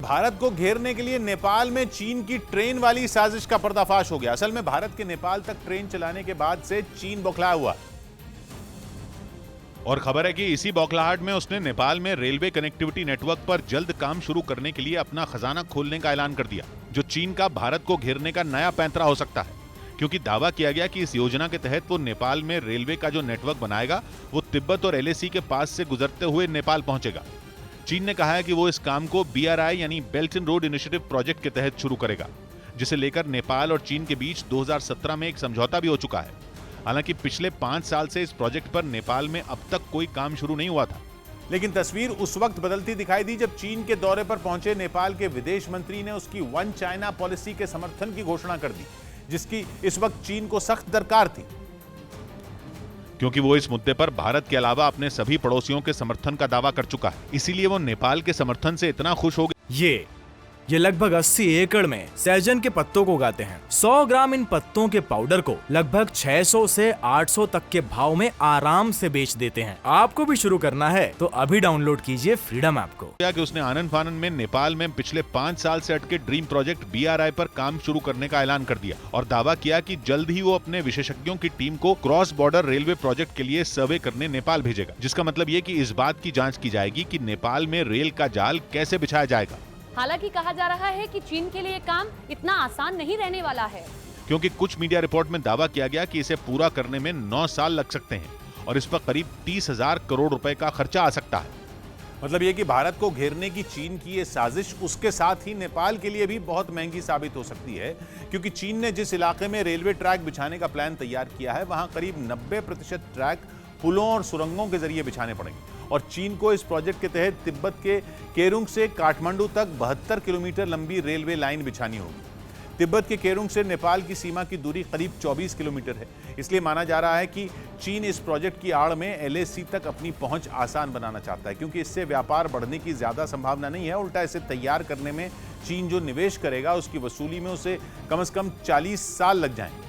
भारत को घेरने के लिए नेपाल में चीन की ट्रेन वाली साजिश का पर्दाफाश हो गया। असल में भारत के नेपाल तक ट्रेन चलाने के बाद से चीन बौखलाया हुआ और खबर है कि इसी बौखलाहट में उसने नेपाल में रेलवे कनेक्टिविटी नेटवर्क पर जल्द काम शुरू करने के लिए अपना खजाना खोलने का ऐलान कर दिया, जो चीन का भारत को घेरने का नया पैंतरा हो सकता है, क्योंकि दावा किया गया कि इस योजना के तहत वो नेपाल में रेलवे का जो नेटवर्क बनाएगा वो तिब्बत और एलएसी के पास से गुजरते हुए नेपाल पहुंचेगा। चीन ने कहा है कि वो इस काम को BRI यानी belt and road initiative project के तहत शुरू करेगा, जिसे लेकर नेपाल और चीन के बीच 2017 में एक समझौता भी हो चुका है। हालांकि पिछले 5 साल से इस प्रोजेक्ट पर नेपाल में अब तक कोई काम शुरू नहीं हुआ था, लेकिन तस्वीर उस वक्त बदलती दिखाई दी जब चीन के दौरे पर पहुंचे नेपाल के विदेश मंत्री ने उसकी वन चाइना पॉलिसी के समर्थन की घोषणा कर दी, जिसकी इस वक्त चीन को सख्त दरकार थी, क्योंकि वो इस मुद्दे पर भारत के अलावा अपने सभी पड़ोसियों के समर्थन का दावा कर चुका है। इसीलिए वो नेपाल के समर्थन से इतना खुश हो गया। ये लगभग 80 एकड़ में सहजन के पत्तों को उगाते हैं। 100 ग्राम इन पत्तों के पाउडर को लगभग 600 से 800 तक के भाव में आराम से बेच देते हैं। आपको भी शुरू करना है तो अभी डाउनलोड कीजिए फ्रीडम ऐप को। कि उसने आनंद फानन में नेपाल में पिछले 5 साल से अटके ड्रीम प्रोजेक्ट BRI पर काम शुरू करने का ऐलान कर दिया और दावा किया कि जल्द ही वो अपने विशेषज्ञों की टीम को क्रॉस बॉर्डर रेलवे प्रोजेक्ट के लिए सर्वे करने नेपाल भेजेगा, जिसका मतलब ये कि इस बात की जाँच की जाएगी कि नेपाल में रेल का जाल कैसे बिछाया जाएगा। हालांकि कहा जा रहा है कि चीन के लिए काम इतना आसान नहीं रहने वाला है, क्योंकि कुछ मीडिया रिपोर्ट में दावा किया गया कि इसे पूरा करने में 9 साल लग सकते हैं और इस पर करीब 30,000 करोड़ रुपए का खर्चा आ सकता है। मतलब ये कि भारत को घेरने की चीन की ये साजिश उसके साथ ही नेपाल के लिए भी बहुत महंगी साबित हो सकती है, क्योंकि चीन ने जिस इलाके में रेलवे ट्रैक बिछाने का प्लान तैयार किया है वहां करीब 90% ट्रैक पुलों और सुरंगों के जरिए बिछाने पड़ेंगे और चीन को इस प्रोजेक्ट के तहत तिब्बत के केरुंग से काठमांडू तक 72 किलोमीटर लंबी रेलवे लाइन बिछानी होगी। तिब्बत के केरुंग से नेपाल की सीमा की दूरी करीब 24 किलोमीटर है, इसलिए माना जा रहा है कि चीन इस प्रोजेक्ट की आड़ में LAC तक अपनी पहुंच आसान बनाना चाहता है, क्योंकि इससे व्यापार बढ़ने की ज्यादा संभावना नहीं है। उल्टा इसे तैयार करने में चीन जो निवेश करेगा उसकी वसूली में उसे कम से कम 40 साल लग जाएंगे।